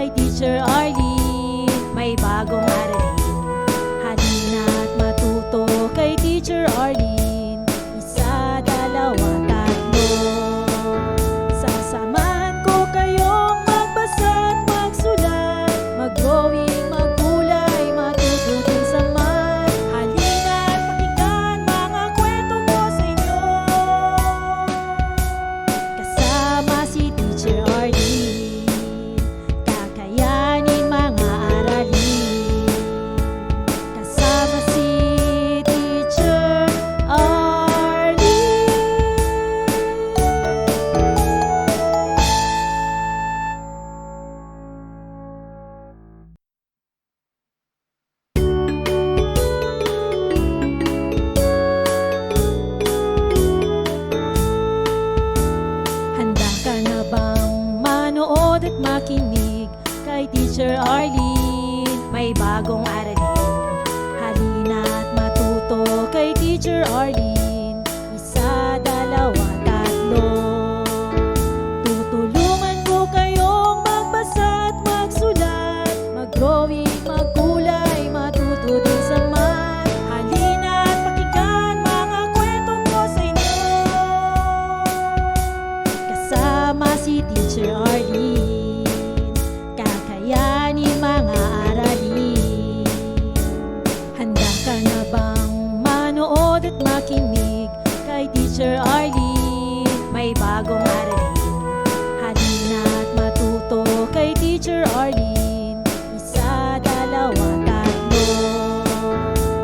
kay Teacher Arlene, may bagong aralin. Halina at matuto kay Teacher Arlene, isa, dalawa, tatlo. Sasamahan ko kayong magbasa at magsulat, mag-drawing, maggulay, matuto din sa math. Halina at pakinggan mga kwento ko sa inyo, kasama si Teacher Arlene, kakayanin mga aralin. Kasama si Teacher Arlene. Handa ka na bang manood at makinig kay Teacher Arlene, may bagong aralin? Halina at matuto kay Teacher Arlene, isa, dalawa, tatlo. Tutulungan ko kayong magbasa at magsulat, mag-drawing, maggulay, matuto din sa math. Halina at pakinggan mga kwento ko sa inyo, kasama si Teacher Arlene, kakayanin mga aralin. Handa ka na bang manood at makinig kay Teacher Arlene, may bagong aralin? Halina at matuto kay Teacher Arlene, isa, dalawa, tatlo.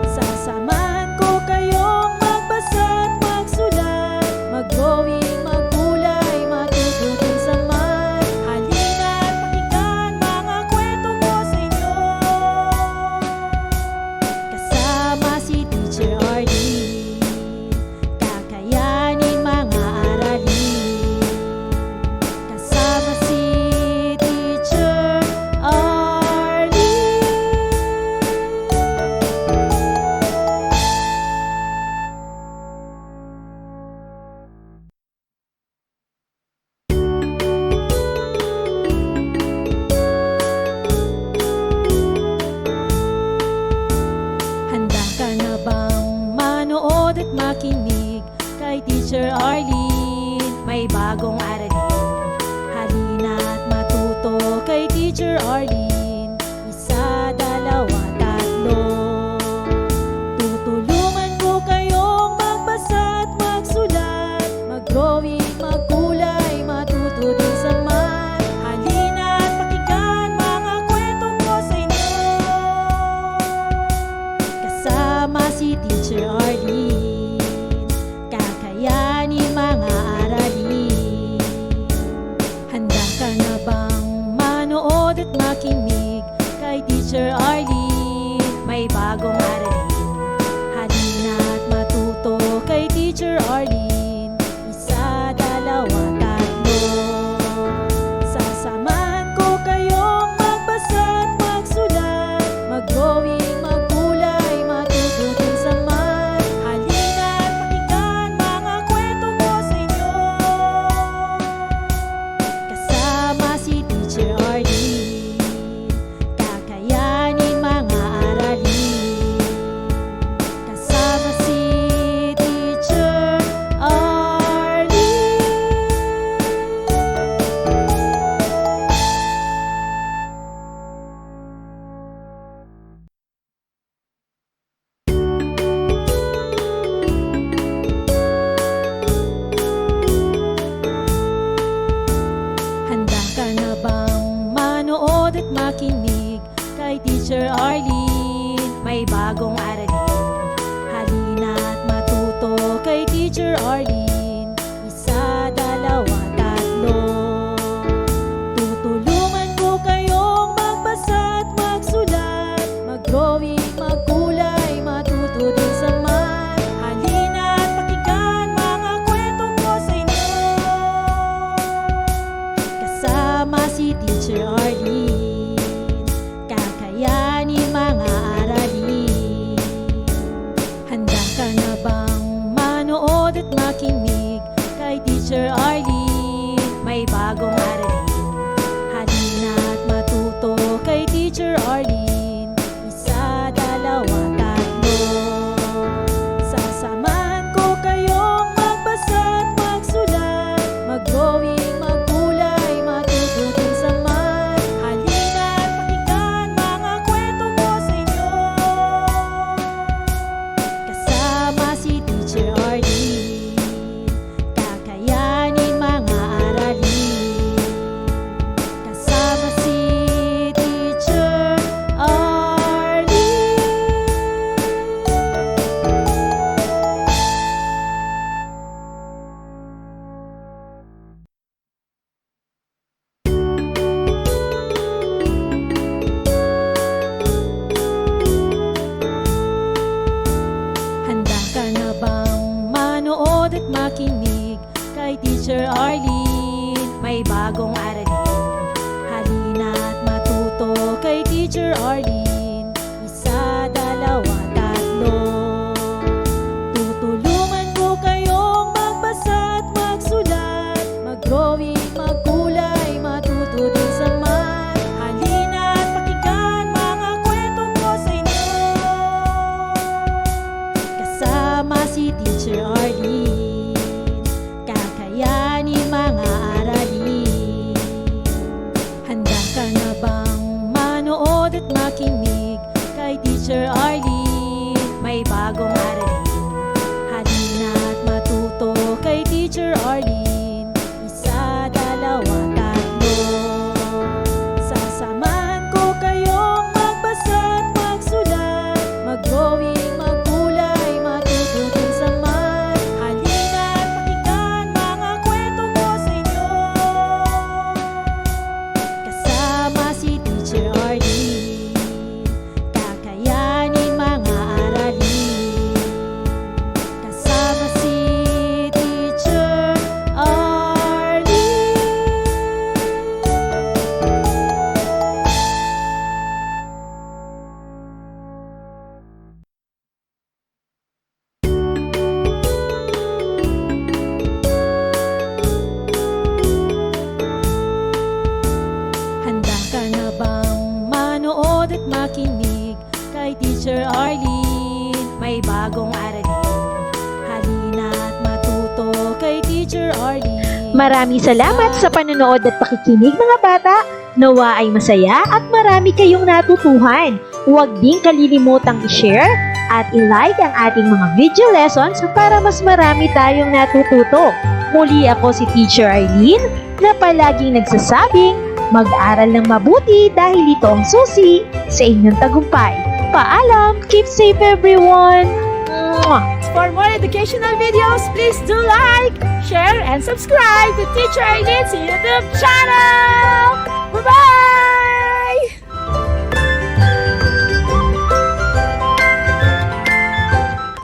Sasamahan ko kayong magbasa at magsulat, mag-drawing, maggulay, matuto din sa math. Halina at pakinggan mga kwento ko sa inyo, kasama si Teacher Arlene, kakayanin mga aralin. Kasama si Teacher Arlene. Handa ka na bang manood at makinig kay Teacher Arlene, may bagong aralin? Halina at matuto kay Teacher Arlene, isa, dalawa, tatlo. Tutulungan ko kayong magbasa at magsulat, mag-drawing, maggulay, matuto din sa math. Halina at pakinggan mga kwento ko sa inyo, kasama si Teacher Arlene, kakayanin mga aralin. Handa ka na bang manood at makinig kay Teacher Arlene, may bagong aralin? Halina at matuto kay Teacher Arlene, isa, dalawa, tatlo. Sasamahan ko kayong magbasa at magsulat, mag-drawing, maggulay, matuto din sa math. Halina at pakinggan mga kwento ko sa inyo, kasama si Teacher Arlene, kakayanin mga aralin. Kasama si Teacher Arlene. Handa ka na bang manood at makinig kay Teacher Arlene, may bagong aralin? Halina at matuto kay Teacher Arlene, isa, dalawa, tatlo. Tutulungan ko kayong magbasa at magsulat, mag-drawing, maggulay, matuto din sa math. Halina at pakinggan mga kwento ko sa inyo, kasama si Teacher Arlene, kakayanin mga aralin. Handa ka na bang manood at makinig Teacher Arlene. Isa, dalawa, tatlo. Tutulungan ko kayong magbasa at magsulat, mag-drawing, magkulay, matuto din sa math. Halina at pakinggan mga kwento ko sa inyo. Kasama si Teacher Arlene, kakayanin mga aralin. Handa ka na bang manood at makinig kay Teacher Arlene? May bagong aralin. Halina at matuto kay Teacher Arlene. Isa, dalawa, tatlo. Sasamahan ko kayong magbasa at magsulat, mag-drawing, magkulay, matuto din sa math. Halina at pakinggan mga kwento ko sa inyo. Kasama si Teacher Arlene, kakayanin mga aralin. Kasama si Teacher Arlene. Handa ka na bang manood at makinig kay Teacher Arlene? May bagong aralin. Halina at matuto kay Teacher Arlene. Maraming salamat sa panonood at pakikinig mga bata. Nawa ay masaya at marami kayong natutuhan. Huwag din kalilimutang i-share at i-like ang ating mga video lessons para mas marami tayong natututo. Muli ako si Teacher Arlene na palaging nagsasabing mag-aral ng mabuti dahil ito ang susi sa inyong tagumpay. Paalam! Keep safe everyone! Mwah! For more educational videos, please do like, share, and subscribe to Teacher Arlene's YouTube channel! Bye-bye!